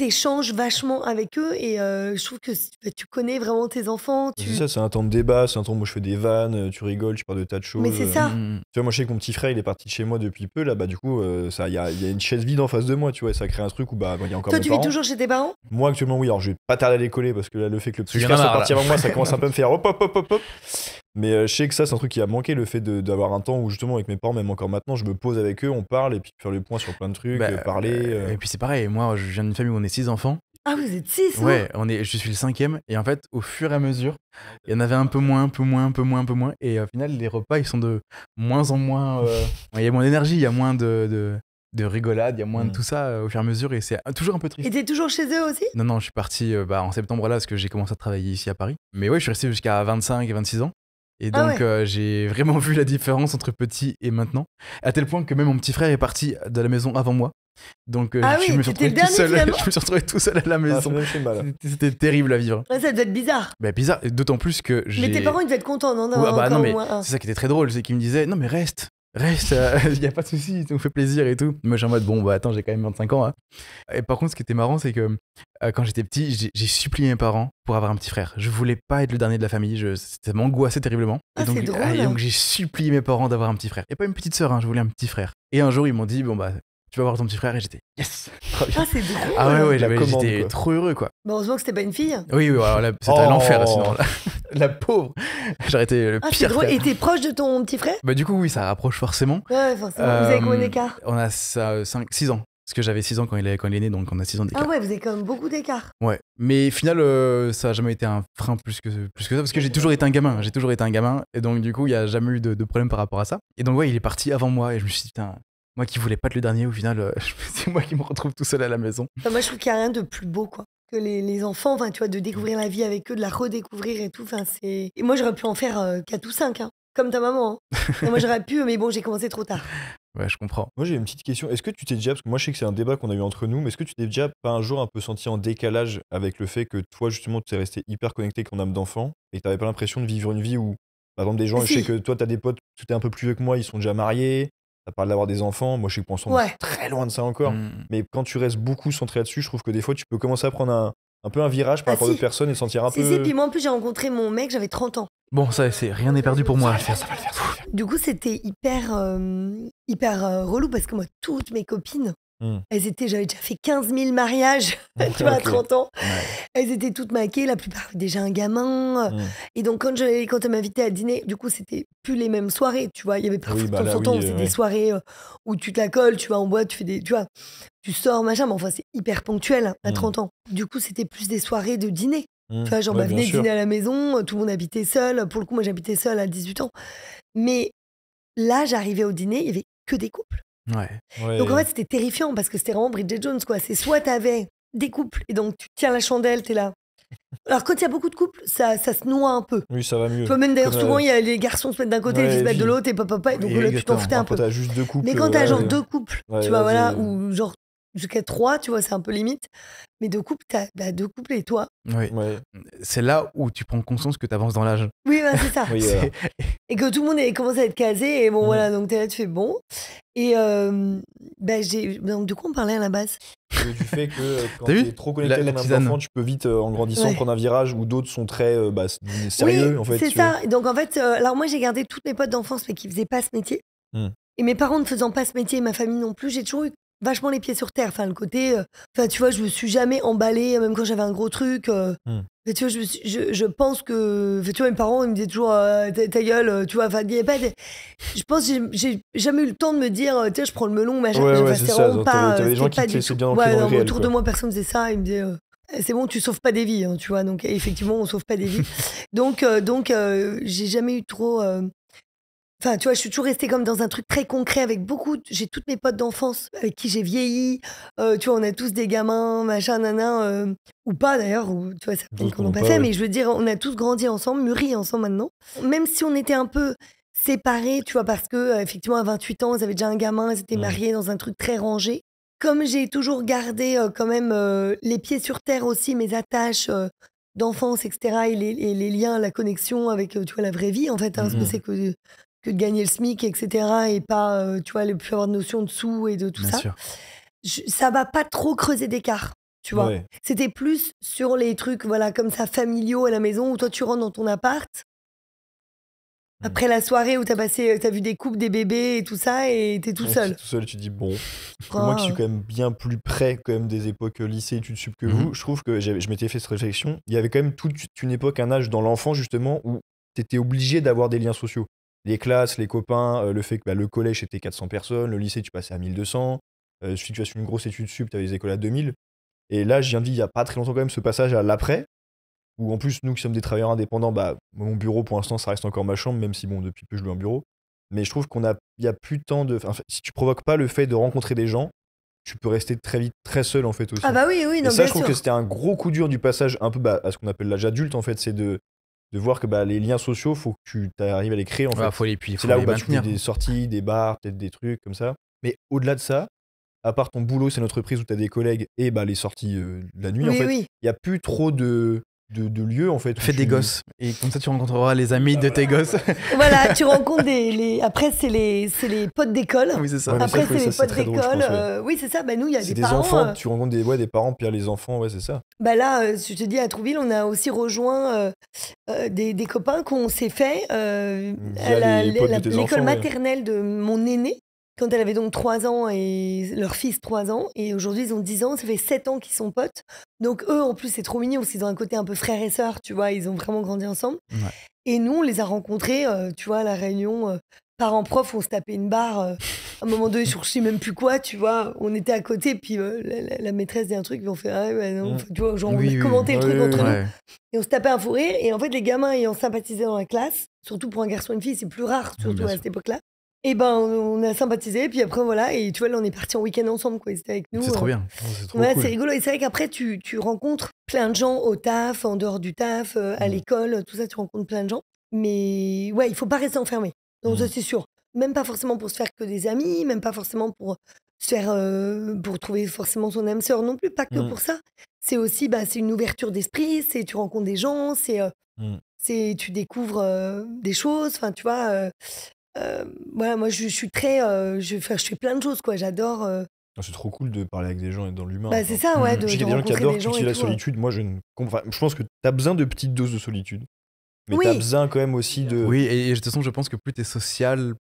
t'échanges vachement avec eux et je trouve que tu connais vraiment tes enfants. C'est ça, c'est un temps de débat, c'est un temps où moi je fais des vannes, tu rigoles, tu parles de tas de choses. Mais c'est ça. Mm. Tu vois, moi je sais que mon petit frère il est parti de chez moi depuis peu, là, bah du coup, il y a une chaise vide en face de moi, tu vois, et ça crée un truc où bah il y a encore Toi, mes tu vis parents. toujours chez tes parents? Moi actuellement, oui, alors je vais pas tarder à les coller parce que là, le fait que le petit Il y en frère a soit marre, parti là. avant moi, ça commence un peu à me faire hop hop hop hop hop. Mais je sais que ça, c'est un truc qui a manqué, le fait d'avoir un temps où justement avec mes parents, même encore maintenant, je me pose avec eux, on parle et puis faire le point sur plein de trucs, Bah, parler. Et puis c'est pareil, moi je viens d'une famille où on est 6 enfants. Ah, vous êtes 6, hein? Ouais, je suis le 5e. Et en fait, au fur et à mesure, il y en avait un peu moins. Et au final, les repas, ils sont de moins en moins. Il y a moins d'énergie, il y a moins de rigolade, il y a moins de tout ça au fur et à mesure. Et c'est toujours un peu triste. Et t'es toujours chez eux aussi? Non, je suis parti en septembre là, parce que j'ai commencé à travailler ici à Paris. Mais ouais, je suis resté jusqu'à 25 et 26 ans. Et Ah donc, j'ai vraiment vu la différence entre petit et maintenant. À tel point que même mon petit frère est parti de la maison avant moi. Donc, Ah je oui, me suis t'étais retrouvé le tout dernier, seul. finalement. Je me suis retrouvé tout seul à la Ah, c'est maison. le même schéma, là. C'était terrible à vivre. Ouais, ça devait être bizarre. Bah, bizarre, et d'autant plus que j'ai. Mais tes parents, ils devaient être contents, non? Ouais, D'avoir bah, encore non, mais au moins un. c'est ça qui était très drôle, c'est qu'ils me disaient non, mais reste, il y a pas de souci, ça nous fait plaisir et tout. Moi, je suis en mode bon, bah attends, j'ai quand même 25 ans. Hein. Et par contre, ce qui était marrant, c'est que quand j'étais petit, j'ai supplié mes parents pour avoir un petit frère. Je voulais pas être le dernier de la famille, ça m'angoissait terriblement. Ah, c'est drôle. Et donc, j'ai supplié mes parents d'avoir un petit frère. Et pas une petite sœur, hein, je voulais un petit frère. Et un jour, ils m'ont dit bon, bah tu vas avoir ton petit frère, et j'étais yes, trop bien. Ah, c'est drôle. Ah ouais, La commande, j'étais quoi. trop heureux quoi. Bon, heureusement que c'était pas une fille. Oui, alors là, c'était Oh. l'enfer sinon. La pauvre, j'aurais été le Ah, c'est pire drôle. frère. Et t'es proche de ton petit frère? Bah du coup, oui, ça rapproche forcément. Ouais, forcément. Vous avez combien d'écart? On a 6 ans. Parce que j'avais 6 ans quand il est né, donc on a 6 ans d'écart. Ah ouais, vous avez quand même beaucoup d'écart. Ouais. Mais au final, ça a jamais été un frein plus que ça. Parce que j'ai toujours été un gamin. Et donc, du coup, il n'y a jamais eu de problème par rapport à ça. Et donc, ouais, il est parti avant moi. Et je me suis dit, putain, moi qui voulais pas être le dernier, au final, c'est moi qui me retrouve tout seul à la maison. Enfin, moi, je trouve qu'il n'y a rien de plus beau, quoi. Que les enfants, enfin, tu vois, de découvrir la vie avec eux, de la redécouvrir et tout. Enfin, c'est. Et moi, j'aurais pu en faire 4 ou 5, hein. Comme ta maman. Hein. Et moi, j'aurais pu, mais bon, j'ai commencé trop tard. Ouais, je comprends. Moi j'ai une petite question, est-ce que tu t'es déjà, parce que moi je sais que c'est un débat qu'on a eu entre nous, mais est-ce que tu t'es déjà pas un jour un peu senti en décalage avec le fait que toi justement tu es resté hyper connecté avec ton âme d'enfant et t'avais pas l'impression de vivre une vie où, par exemple des gens, je Si. sais que toi t'as des potes, tu es un peu plus vieux que moi, ils sont déjà mariés, t'as parlé d'avoir des enfants, moi je sais que pour l'instant Ouais. très loin de ça encore, Mm. mais quand tu restes beaucoup centré là-dessus, je trouve que des fois tu peux commencer à prendre un peu un virage par Ah, rapport à si. d'autres personnes et sentir un Si, peu... puis moi, en plus, j'ai rencontré mon mec, j'avais 30 ans. Bon, ça, c'est rien n'est perdu pour moi. Ça va le faire. Du coup, c'était hyper relou parce que moi, toutes mes copines, j'avais déjà fait 15 000 mariages, tu vois, à Ok. 30 ans. Ouais. Elles étaient toutes maquées, la plupart avaient déjà un gamin. Et donc, quand elle m'invitait à dîner, du coup, c'était plus les mêmes soirées, tu vois. Il y avait parfois Oui, de bah temps là, en temps, oui, c'est ouais. des soirées où tu te la colles, tu vas en boîte, tu fais des, tu vois, tu sors, machin, mais enfin, c'est hyper ponctuel hein, à 30 ans. Du coup, c'était plus des soirées de dîner. Tu vois, genre, Ouais, bah, bien venez sûr. dîner à la maison, tout le monde habitait seul. Pour le coup, moi, j'habitais seule à 18 ans. Mais là, j'arrivais au dîner, il y avait que des couples. Ouais. Ouais. Donc en fait, c'était terrifiant parce que c'était vraiment Bridget Jones, quoi. C'est soit t'avais des couples et donc tu tiens la chandelle, t'es là. Alors quand il y a beaucoup de couples, ça se noie un peu. Oui, ça va mieux. Tu vois, même d'ailleurs, Comme, souvent, il y a les garçons se mettent d'un côté, ouais, les filles se mettent de filles. l'autre, et papa, et donc Oui, là, tu t'en exactement. foutais un Quand peu. t'as juste deux couples... Mais quand t'as ouais, genre ouais. 2 couples, Ouais, tu vois, là, voilà, c'est- ou genre jusqu'à 3, tu vois, c'est un peu limite. Mais 2 couples, t'as 2 couples et toi. Oui. Ouais. C'est là où tu prends conscience que tu avances dans l'âge. Oui, bah, c'est ça. Oui, C'est- Et que tout le monde commence à être casé, et bon, Mm. voilà, donc t'es là, tu fais bon. Et donc, de quoi on parlait à la base? Du fait que quand T'as vu t'es trop connecté La à ton âme tisane. d'enfant, tu peux vite, en grandissant, Ouais. prendre un virage où d'autres sont très sérieux, Oui, en fait. c'est tu vois. ça. Donc en fait, alors moi j'ai gardé toutes mes potes d'enfance mais qui faisaient pas ce métier. Mm. Et mes parents ne faisant pas ce métier, et ma famille non plus, j'ai toujours eu vachement les pieds sur terre. Enfin le côté, enfin tu vois, je me suis jamais emballée même quand j'avais un gros truc. Mais tu vois, je pense que, enfin, tu vois, mes parents ils me disaient toujours ta gueule, tu vois. Enfin il y avait pas. Je pense que j'ai jamais eu le temps de me dire, tiens, je prends le melon, machin. Ouais, Enfin, c'est c'est ça. vraiment pas. T'avais des gens c'était qui pas te du laissaient tout. bien ancrer Ouais, dans le non, réel, autour quoi. de moi personne faisait ça. Ils me disaient. C'est bon, tu sauves pas des vies, hein, tu vois. Donc, effectivement, on sauve pas des vies. Donc, j'ai jamais eu trop. Enfin, tu vois, je suis toujours restée comme dans un truc très concret avec beaucoup. J'ai toutes mes potes d'enfance avec qui j'ai vieilli. Tu vois, on a tous des gamins, machin, nanan, ou pas d'ailleurs, ou tu vois, certains D'autres qu'on n'a n'ont pas pas, fait, ouais. mais je veux dire, on a tous grandi ensemble, mûri ensemble maintenant. Même si on était un peu séparés, tu vois, parce que, effectivement, à 28 ans, ils avaient déjà un gamin, ils étaient mariés dans un truc très rangé. Comme j'ai toujours gardé quand même les pieds sur terre aussi, mes attaches d'enfance, etc., et les liens, la connexion avec, tu vois, la vraie vie, en fait, hein, ce que c'est que de gagner le SMIC, etc., et pas, tu vois, le plus avoir de notion de sous et de tout Bien ça. sûr. Ça va pas trop creuser d'écart. tu vois. Ouais. C'était plus sur les trucs, voilà, comme ça, familiaux à la maison, où toi, tu rentres dans ton appart, après la soirée où t'as vu des couples, des bébés et tout ça, et t'es tout Ouais, seul. tout seul, tu dis bon. Moi qui suis quand même bien plus près quand même des époques lycée, études sup que vous, je trouve que je m'étais fait cette réflexion. Il y avait quand même toute une époque, un âge dans l'enfant justement où t'étais obligé d'avoir des liens sociaux. Les classes, les copains, le fait que le collège c'était 400 personnes, le lycée tu passais à 1200, si tu as une grosse étude sup, t'avais des écoles à 2000. Et là, je viens de vivre il y a pas très longtemps quand même ce passage à l'après, où en plus nous qui sommes des travailleurs indépendants, mon bureau pour l'instant ça reste encore ma chambre, même si bon depuis peu je loue un bureau. Mais je trouve il y a plus tant de. Enfin, si tu provoques pas le fait de rencontrer des gens, tu peux rester très vite très seul en fait aussi. Ah bah oui, Et non, ça, bien je trouve sûr. que c'était un gros coup dur du passage un peu à ce qu'on appelle l'âge adulte en fait, c'est de voir que les liens sociaux, faut que tu arrives à les créer en fait. Faut les, puis, C'est faut là les où tu fais maintenir. des sorties, des bars, peut-être des trucs comme ça. Mais au-delà de ça, à part ton boulot, c'est une entreprise où tu as des collègues et les sorties la nuit en Oui, fait, oui. il y a plus trop de lieux en fait. où Fais des tu- gosses. Et comme ça, tu rencontreras les amis de tes gosses. Voilà, tu rencontres après, c'est les potes d'école. Oui, c'est ça. Ouais, mais Après, ça, c'est les c'est potes très drôle, je d'école. pense, ouais. Oui, c'est ça. Bah, nous, il y a C'est des des parents. enfants, tu rencontres des parents, puis il y a les enfants, ouais, c'est ça. Bah là, je te dis, à Trouville, on a aussi rejoint des copains qu'on s'est fait Via les potes de tes l'école enfants, ouais. maternelle de mon aîné, quand elle avait donc 3 ans et leur fils 3 ans. Et aujourd'hui, ils ont 10 ans. Ça fait 7 ans qu'ils sont potes. Donc eux, en plus, c'est trop mignon parce qu'ils ont un côté un peu frère et sœur, tu vois. Ils ont vraiment grandi ensemble. Ouais. Et nous, on les a rencontrés, tu vois, à la réunion parents-prof, on se tapait une barre. À un moment donné, je ne sais même plus quoi, tu vois. On était à côté, puis la maîtresse dit un truc, puis on fait ah ouais, non. Enfin, tu vois, genre, on a commenté le truc entre nous. Ouais. Et on se tapait un fou rire. Et en fait, les gamins ayant sympathisé dans la classe, surtout pour un garçon et une fille, c'est plus rare, surtout bien à sûr. cette époque-là. Et ben, on a sympathisé, puis après, voilà. Et tu vois, là, on est partis en week-end ensemble, quoi. Ils étaient avec nous. C'est trop bien. Oh, c'est trop Ouais, cool. c'est rigolo. Et c'est vrai qu'après, tu rencontres plein de gens au taf, en dehors du taf, à l'école, tout ça, tu rencontres plein de gens. Mais ouais, il faut pas rester enfermé. Donc, ça, c'est sûr. Même pas forcément pour se faire que des amis, même pas forcément pour se faire, pour trouver forcément son âme sœur non plus, pas que pour ça. C'est aussi, c'est une ouverture d'esprit, c'est tu rencontres des gens, c'est tu découvres des choses. Enfin, tu vois, voilà, moi, je suis très, je fais plein de choses, quoi. J'adore. C'est trop cool de parler avec des gens et dans l'humain. C'est ça, ouais, Je sais qu'il y de a des gens qui rencontrer adorent des gens cultiver et la tout. solitude. Moi, je pense que t'as besoin de petites doses de solitude. Mais Oui. t'as besoin quand même aussi de. Oui, et de toute façon, je pense que plus t'es sociable,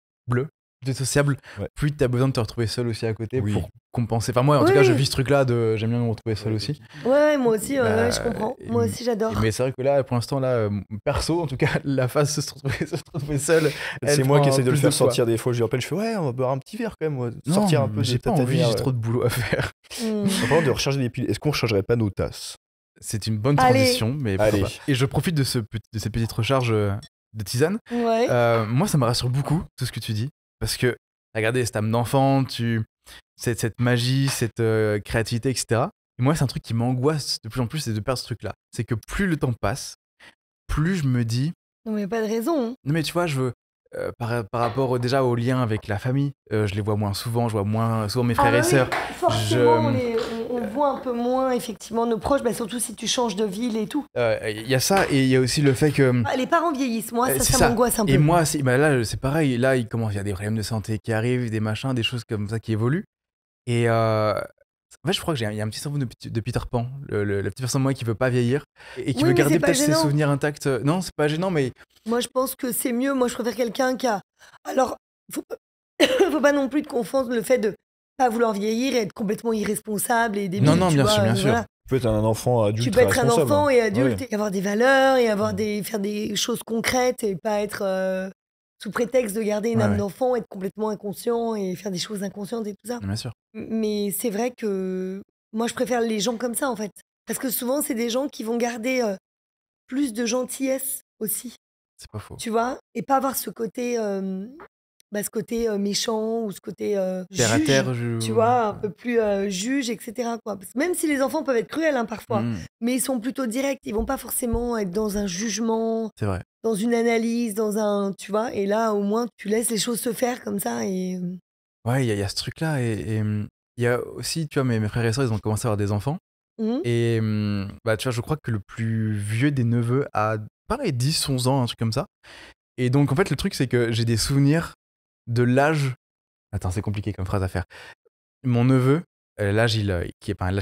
Ouais. plus t'as besoin de te retrouver seul aussi à côté Oui. pour compenser. Enfin, moi, en tout Oui, cas, je oui. vis ce truc-là j'aime bien me retrouver seul aussi. Ouais, moi aussi, Bah, je comprends. et- Moi aussi, j'adore. Mais c'est vrai que là, pour l'instant, là, perso, en tout cas, la phase se retrouver seul. C'est elle moi qui prend essaie de le plus faire de poids. sortir des fois. Je lui rappelle, je fais ouais, on va boire un petit verre quand même. Non, Sortir un peu de j'ai pas ta envie, tanière, j'ai trop de boulot à faire. En parlant de recharger des piles, est-ce qu'on rechargerait pas nos tasses? C'est une bonne Allez. transition, mais pourquoi Allez. pas. Et je profite de ces petites recharges de tisane. Ouais. Moi, ça me rassure beaucoup, tout ce que tu dis. Parce que, regardez, cette âme d'enfant, cette magie, cette créativité, etc. Et moi, c'est un truc qui m'angoisse de plus en plus, c'est de perdre ce truc-là. C'est que plus le temps passe, plus je me dis... Non, mais pas de raison. Non, mais tu vois, je veux... par rapport déjà au lien avec la famille, je les vois moins souvent, je vois moins souvent mes frères et sœurs. Forcément, on voit un peu moins effectivement nos proches, surtout si tu changes de ville et tout. Il y a ça, et il y a aussi le fait que... Les parents vieillissent, moi, c'est ça m'angoisse un peu. Et moi, là, c'est pareil. Là, il y a des problèmes de santé qui arrivent, des machins, des choses comme ça qui évoluent. Et en fait, je crois qu'il y a un petit cerveau de Peter Pan, la petite personne de moi qui veut pas vieillir et qui Oui, veut mais garder c'est pas peut-être ses gênant. souvenirs intacts. Non, c'est pas gênant, mais Moi, je pense que c'est mieux. Moi, je préfère quelqu'un qui a. Alors, faut pas non plus te confondre le fait de pas vouloir vieillir et être complètement irresponsable et débile. Non, tu bien vois, sûr, bien sûr. voilà. Tu peux être un enfant adulte. Tu peux être un responsable, enfant hein. et adulte Ouais. et avoir des valeurs et faire des choses concrètes et pas être sous prétexte de garder une Ouais, âme ouais. d'enfant, être complètement inconscient et faire des choses inconscientes et tout ça. bien sûr. Mais c'est vrai que moi, je préfère les gens comme ça, en fait. Parce que souvent, c'est des gens qui vont garder plus de gentillesse aussi, C'est pas faux. tu vois, et pas avoir ce côté, méchant ou ce côté Terre à juge, terre, tu vois, un peu plus juge, etc. quoi. Parce que même si les enfants peuvent être cruels parfois, mais ils sont plutôt directs, ils vont pas forcément être dans un jugement, C'est vrai. dans une analyse, tu vois, et là, au moins, tu laisses les choses se faire comme ça et... Ouais, il y a ce truc-là. Et il y a aussi, tu vois, mes frères et sœurs, ils ont commencé à avoir des enfants. Mhm. Et tu vois, je crois que le plus vieux des neveux a, pareil, 10, 11 ans, un truc comme ça. Et donc, en fait, le truc, c'est que j'ai des souvenirs de l'âge... Attends, c'est compliqué comme phrase à faire. Mon neveu l'âge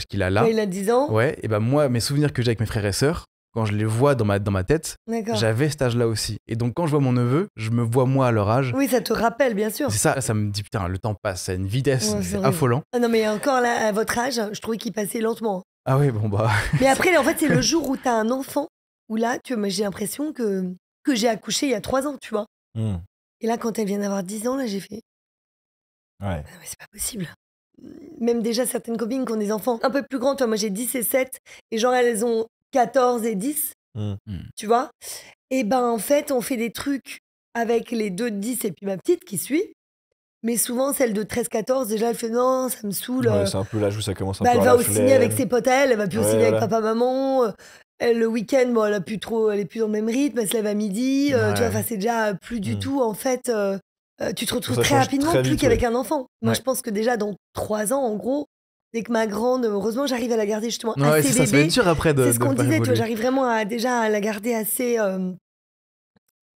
qu'il a là. Ouais, il a 10 ans. Ouais, et ben moi, mes souvenirs que j'ai avec mes frères et sœurs, quand je les vois dans ma tête, D'accord. j'avais cet âge-là aussi. Et donc, quand je vois mon neveu, je me vois moi à leur âge. Oui, ça te rappelle, bien sûr. C'est ça me dit, putain, le temps passe à une vitesse, Ouais, c'est horrible. affolant. Ah non, mais encore là, à votre âge, je trouvais qu'il passait lentement. Ah oui, bon bah. Mais après, en fait, c'est le jour où t'as un enfant, où là, moi, j'ai l'impression que j'ai accouché il y a 3 ans, tu vois. Et là, quand elle vient d'avoir 10 ans, là, j'ai fait. Ouais. Ah, mais c'est pas possible. Même déjà, certaines copines qui ont des enfants un peu plus grands, tu vois, moi j'ai 10 et 7, et genre elles ont 14 et 10, tu vois. Et ben en fait, on fait des trucs avec les deux de 10 et puis ma petite qui suit. Mais souvent, celle de 13-14, déjà, elle fait non, ça me saoule. Ouais, c'est un peu l'âge où ça commence un peu Elle à va la au ciné flemme. avec ses potes à elle va plus au Ouais, ciné avec voilà. papa-maman. Le week-end, bon, elle est plus dans le même rythme, elle se lève à midi. Tu vois, Ouais. enfin, c'est déjà plus du tout, en fait. Tu te retrouves Ça très change rapidement, très plus vite, qu'avec ouais. un enfant. Moi, Ouais. je pense que déjà, dans 3 ans, en gros, dès que ma grande, heureusement, j'arrive à la garder justement Ouais, assez c'est ça va bébé. être dur après de. C'est ce qu'on de faire disait, tu vois, évoluer. j'arrive vraiment déjà à la garder assez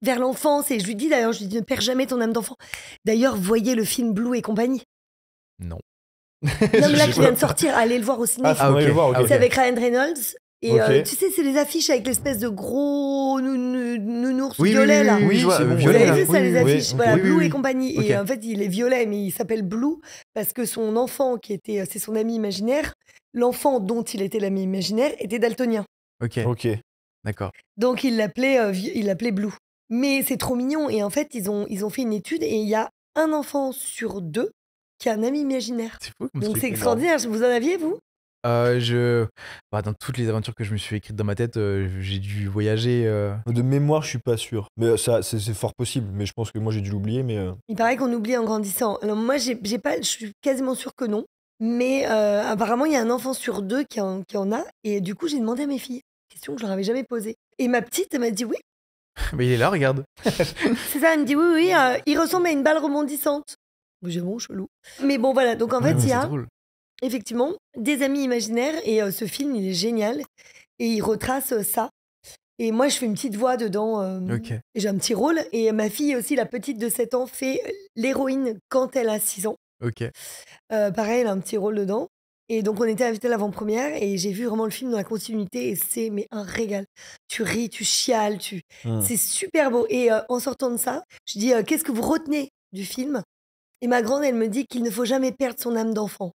vers l'enfance. Et je lui dis d'ailleurs, je lui dis, ne perds jamais ton âme d'enfant. D'ailleurs, voyez le film Blue et compagnie. Non. Non, mais là, Je qui sais vient pas. de sortir, allez le voir au ciné. Ah, faut aller le voir, ok. Ah, C'est avec Ryan Reynolds. Et Ok. tu sais, c'est les affiches avec l'espèce de gros nounours Oui, violet, là. oui, je vois, c'est bon, Vous violet, avez là. vu ça, les Oui, affiches ok. Voilà, Oui, Blue oui, et oui. compagnie. Ok. Et en fait, il est violet, mais il s'appelle Blue parce que son enfant, c'est son ami imaginaire, l'enfant dont il était l'ami imaginaire, était daltonien. Ok, Ok. d'accord. Donc, il l'appelait Blue. Mais c'est trop mignon. Et en fait, ils ont fait une étude et il y a un enfant sur 2 qui a un ami imaginaire. C'est fou comme Donc, truc. c'est extraordinaire. Vous en aviez, vous Dans toutes les aventures que je me suis écrites dans ma tête, j'ai dû voyager. De mémoire, je suis pas sûr. Mais ça, c'est fort possible. Mais je pense que moi, j'ai dû l'oublier. Mais Il paraît qu'on oublie en grandissant. Alors moi, je suis quasiment sûre que non. Mais apparemment, il y a un enfant sur 2 qui en a. Et du coup, j'ai demandé à mes filles, question que je leur avais jamais posée. Et ma petite, elle m'a dit oui. Mais il est là, regarde. C'est ça, elle me dit oui, il ressemble à une balle rebondissante. J'ai bon, chelou. Mais bon, voilà. Donc en fait, il y C'est a drôle. effectivement des amis imaginaires. Et ce film, il est génial. Et il retrace ça. Et moi, je fais une petite voix dedans. Ok. Et j'ai un petit rôle. Et ma fille aussi, la petite de 7 ans, fait l'héroïne quand elle a 6 ans. Ok. Pareil, elle a un petit rôle dedans. Et donc, on était invités à l'avant-première et j'ai vu vraiment le film dans la continuité et c'est un régal. Tu ris, tu chiales, c'est super beau. Et en sortant de ça, je dis qu'est-ce que vous retenez du film? Et ma grande, elle me dit qu'il ne faut jamais perdre son âme d'enfant.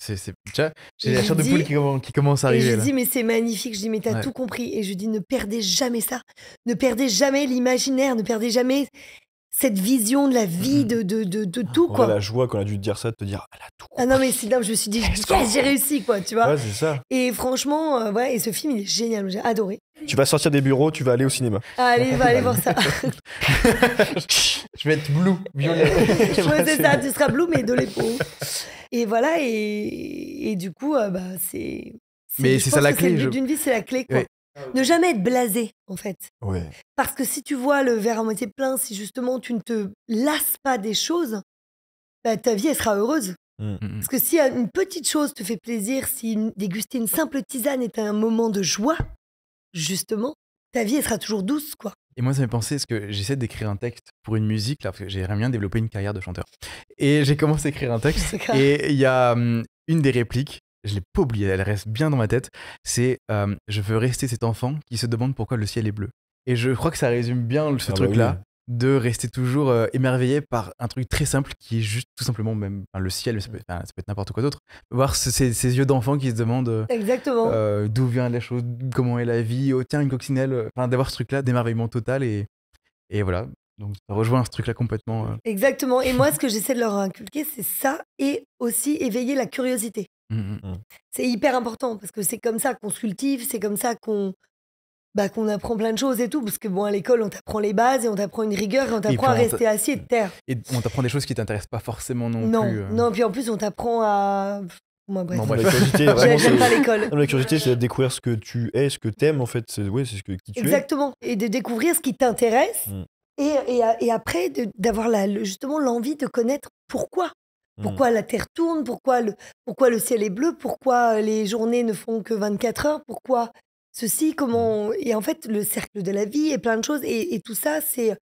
Tu vois, j'ai Et la je chair de dis- poule qui commence à Et arriver je là. dis mais c'est magnifique. Je dis mais t'as Ouais. tout compris. Et je dis ne perdez jamais ça. Ne perdez jamais l'imaginaire. Ne perdez jamais cette vision de la vie, de tout ouais, quoi. la joie qu'on a dû te dire ça, de te dire, elle a tout Ah non mais c'est dingue. Je me suis dit yes, j'ai réussi quoi, tu vois. Ouais, c'est ça. Et franchement, voilà, et ce film, il est génial, j'ai adoré. Tu vas sortir des bureaux, tu vas aller au cinéma. Allez, va aller voir ça. Je vais être blue, violet. Ouais, c'est ça, tu seras blue, mais de l'épaule. Et voilà, et du coup, c'est. Mais je c'est pense ça la que clé, le but je- d'une vie, c'est la clé, quoi. Ouais. Ne jamais être blasé, en fait. Ouais. Parce que si tu vois le verre à moitié plein, si justement tu ne te lasses pas des choses, bah, ta vie, elle sera heureuse. Parce que si une petite chose te fait plaisir, si déguster une simple tisane est un moment de joie, justement, ta vie, elle sera toujours douce, quoi. Et moi, ça m'est pensé, parce que j'essaie d'écrire un texte pour une musique, là, parce que j'aimerais bien développer une carrière de chanteur. Et j'ai commencé à écrire un texte, C'est grave. et il y a une des répliques, je l'ai pas oubliée, elle reste bien dans ma tête, c'est je veux rester cet enfant qui se demande pourquoi le ciel est bleu. Et je crois que ça résume bien ce Ah bah truc-là, oui. de rester toujours émerveillé par un truc très simple qui est juste tout simplement même le ciel, mais ça peut être n'importe quoi d'autre. Voir ces yeux d'enfant qui se demandent Exactement. d'où vient la chose, comment est la vie, oh tiens une coccinelle, enfin d'avoir ce truc-là d'émerveillement total et voilà. Donc ça rejoint ce truc-là complètement. Exactement. Et moi, ce que j'essaie de leur inculquer, c'est ça et aussi éveiller la curiosité. C'est hyper important parce que c'est comme ça qu'on se cultive, c'est comme ça qu'on apprend plein de choses et tout. Parce que bon, à l'école, on t'apprend les bases et on t'apprend une rigueur et on t'apprend à puis rester assis et de terre. Et on t'apprend des choses qui t'intéressent pas forcément non, Non, plus. non, puis en plus, on t'apprend à. Moi, bref. Non, La bref. curiosité, vraiment, J'aime pas c'est... l'école. Non, la curiosité, c'est de découvrir ce que tu es, ce que t'aimes, en fait. C'est qui tu es. Exactement. Et de découvrir ce qui t'intéresse. Et après, d'avoir justement l'envie de connaître pourquoi. Pourquoi la Terre tourne, pourquoi le ciel est bleu, pourquoi les journées ne font que 24 heures, pourquoi ceci, comment. Et en fait, le cercle de la vie et plein de choses. Et tout ça, c'est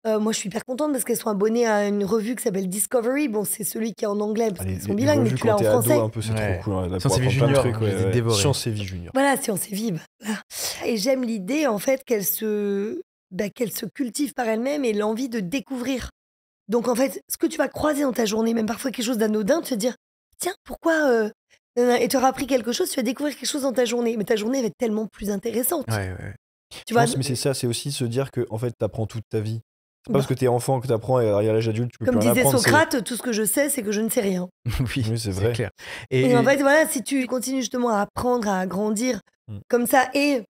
Moi, je suis hyper contente parce qu'elles sont abonnées à une revue qui s'appelle Discovery. Bon, c'est celui qui est en anglais parce qu'ils sont bilingues, mais tu l'as en français. Un peu, c'est trop cool. Hein, Science et Vie Junior, je les ai dévorés. Science et Vie Junior. Voilà, Science et Vie. Voilà. Et j'aime l'idée, en fait, qu'elle se cultive par elle-même et l'envie de découvrir. Donc, en fait, ce que tu vas croiser dans ta journée, même parfois quelque chose d'anodin, tu vas te dire, tiens, pourquoi et tu auras appris quelque chose, tu vas découvrir quelque chose dans ta journée. Mais ta journée va être tellement plus intéressante. Ouais. Tu vois, mais c'est ça, c'est aussi se dire que en fait, t'apprends toute ta vie. C'est pas parce que t'es enfant que t'apprends et à l'âge adulte, tu peux comme plus rien disait apprendre. Socrate, tout ce que je sais, c'est que je ne sais rien. Oui, c'est vrai. Clair. Et en fait, voilà, si tu continues justement à apprendre, à grandir comme ça et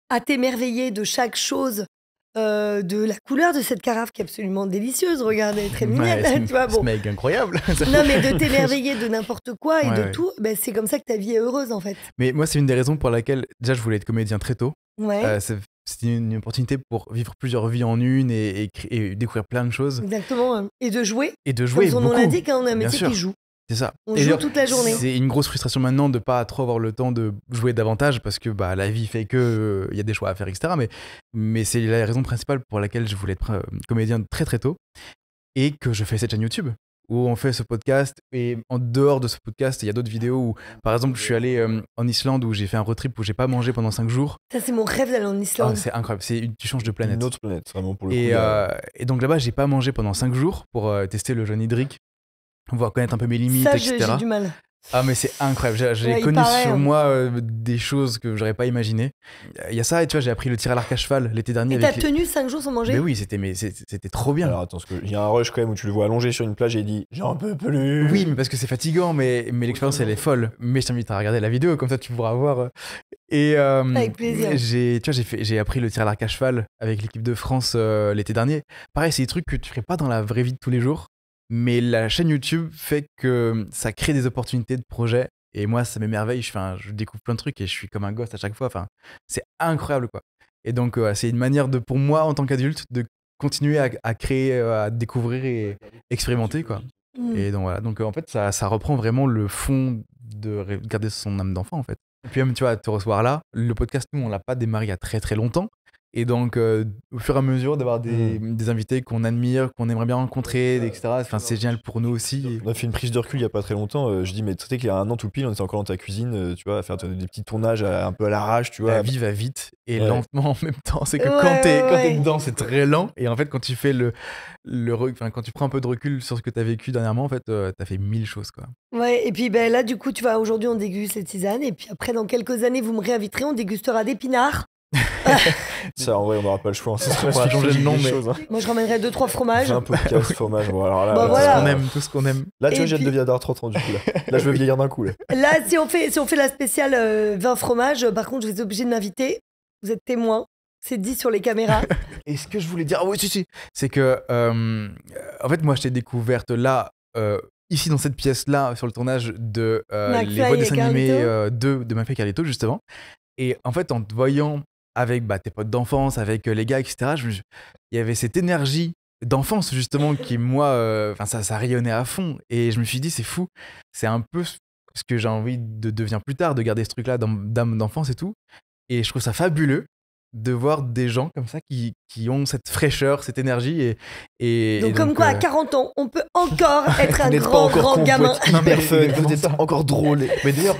à t'émerveiller de chaque chose, de la couleur de cette carafe qui est absolument délicieuse, regarde, elle est très mignonne. Tu vois, bon. Ce mec incroyable. Non, mais de t'émerveiller de n'importe quoi et Ouais, de tout, ben, c'est comme ça que ta vie est heureuse en fait. Mais moi, c'est une des raisons pour laquelle, déjà, je voulais être comédien très tôt. Ouais. C'était une opportunité pour vivre plusieurs vies en une et découvrir plein de choses. Exactement. Et de jouer. Et de jouer comme son beaucoup. nom l'indique, on a un Bien métier sûr. qui joue. C'est ça. On Et joue toute la journée. C'est une grosse frustration maintenant de pas trop avoir le temps de jouer davantage parce que la vie fait que y a des choix à faire, etc. Mais c'est la raison principale pour laquelle je voulais être comédien très très tôt et que je fais cette chaîne YouTube où on fait ce podcast. Et en dehors de ce podcast, il y a d'autres vidéos où, par exemple, je suis allé en Islande où j'ai fait un road trip où j'ai pas mangé pendant 5 jours. Ça, c'est mon rêve d'aller en Islande. C'est incroyable. Tu changes de planète. Une autre planète, vraiment pour le coup. Et donc là-bas, j'ai pas mangé pendant 5 jours pour tester le jeûne hydrique, voir connaître un peu mes limites, ça, etc. j'ai du mal. Ah mais c'est incroyable, j'ai connu sur moi des choses que j'aurais pas imaginées. Il y a ça et tu vois, j'ai appris le tir à l'arc à cheval l'été dernier. Et t'as tenu 5 jours sans manger? Mais oui, c'était trop bien. Alors attends, parce qu'il y a un rush quand même où tu le vois allongé sur une plage et il dit j'en peux plus. Oui, mais parce que c'est fatigant, mais l'expérience elle est folle. Mais je t'invite à regarder la vidéo, comme ça tu pourras voir. Et avec plaisir. J'ai appris le tir à l'arc à cheval avec l'équipe de France l'été dernier. Pareil, c'est des trucs que tu ferais pas dans la vraie vie de tous les jours. Mais la chaîne YouTube fait que ça crée des opportunités de projets. Et moi, ça m'émerveille. Je découvre plein de trucs et je suis comme un gosse à chaque fois. Enfin, c'est incroyable, quoi. Et donc, c'est une manière pour moi, en tant qu'adulte, de continuer à créer, à découvrir et expérimenter, quoi. Et donc, voilà. Donc, en fait, ça reprend vraiment le fond de garder son âme d'enfant, en fait. Et puis, même, tu vois, te recevoir là, le podcast, nous, on l'a pas démarré il y a très, très longtemps. Et donc, au fur et à mesure d'avoir des invités qu'on admire, qu'on aimerait bien rencontrer, etc. Enfin, c'est génial pour nous aussi. On a fait une prise de recul il y a pas très longtemps. Je dis, mais tu sais qu'il y a un an tout pile, on était encore dans ta cuisine, tu vois, à faire des petits tournages un peu à l'arrache, tu vois. La vie va vite et lentement en même temps. C'est que quand t'es dedans, c'est très lent. Et en fait, quand tu fais quand tu prends un peu de recul sur ce que t'as vécu dernièrement, en fait, t'as fait 1000 choses, quoi. Ouais, et puis là, du coup, tu vois, aujourd'hui, on déguste les tisanes. Et puis après, dans quelques années, vous me réinviterez, on dégustera d'épinards. Ça, en vrai, on n'aura pas le choix. On va changer le nom, mais moi je ramènerai 2-3 fromages. Un peu de chaos fromage. Bon, alors là, voilà. Tout ce qu'on aime. Là, tu vois, j'ai hâte de vieillir d'avoir 30 ans du coup. Là, je veux vieillir d'un coup. Là, si on fait la spéciale 20 fromages, par contre, je vais être obligée de m'inviter. Vous êtes témoins. C'est dit sur les caméras. Et ce que je voulais dire, oui, si, c'est que en fait, moi, je t'ai découverte là. Ici dans cette pièce-là, sur le tournage de les voix dessins animés de McFly et Carlito, justement. Et en fait, en te voyant avec tes potes d'enfance, avec les gars, etc., il y avait cette énergie d'enfance, justement, qui, moi, ça rayonnait à fond. Et je me suis dit, c'est fou. C'est un peu ce que j'ai envie de devenir plus tard, de garder ce truc-là d'âme d'enfance et tout. Et je trouve ça fabuleux de voir des gens comme ça qui ont cette fraîcheur, cette énergie. Donc comme quoi, à 40 ans, on peut encore être un grand gamin. Hyper fun, vous êtes encore drôle. Mais d'ailleurs,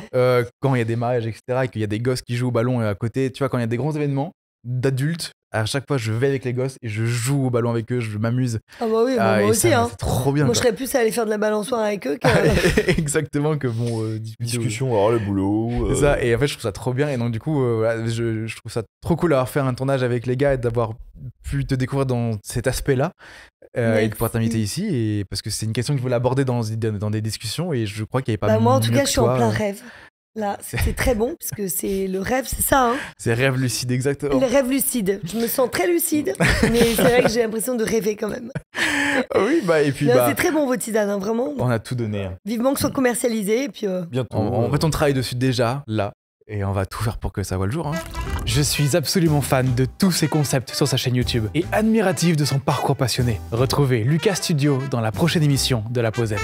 quand il y a des mariages, etc., et qu'il y a des gosses qui jouent au ballon à côté, tu vois, quand il y a des grands événements d'adultes, à chaque fois, je vais avec les gosses et je joue au ballon avec eux, je m'amuse. Ah bah oui, moi aussi. C'est trop bien. Moi, je serais plus à aller faire de la balançoire avec eux Exactement, que discussion, alors le boulot. C'est ça, et en fait, je trouve ça trop bien. Et donc, du coup, je trouve ça trop cool d'avoir fait un tournage avec les gars et d'avoir pu te découvrir dans cet aspect-là et de pouvoir t'inviter ici. Et parce que c'est une question que je voulais aborder dans des discussions et je crois qu'il n'y avait pas moi, en tout mieux cas, que je suis en toi. plein rêve. Là, c'est très bon, parce que c'est le rêve, c'est ça. Hein. C'est rêve lucide, exactement. Le rêve lucide. Je me sens très lucide, mais c'est vrai que j'ai l'impression de rêver quand même. Oui, et puis c'est très bon, vos tisanes, hein, vraiment. On a tout donné. Hein. Vivement que ce soit commercialisé, et puis... Bientôt. En fait, on travaille dessus déjà, là, et on va tout faire pour que ça voit le jour. Hein. Je suis absolument fan de tous ses concepts sur sa chaîne YouTube et admiratif de son parcours passionné. Retrouvez Lucas Studio dans la prochaine émission de La Pause M.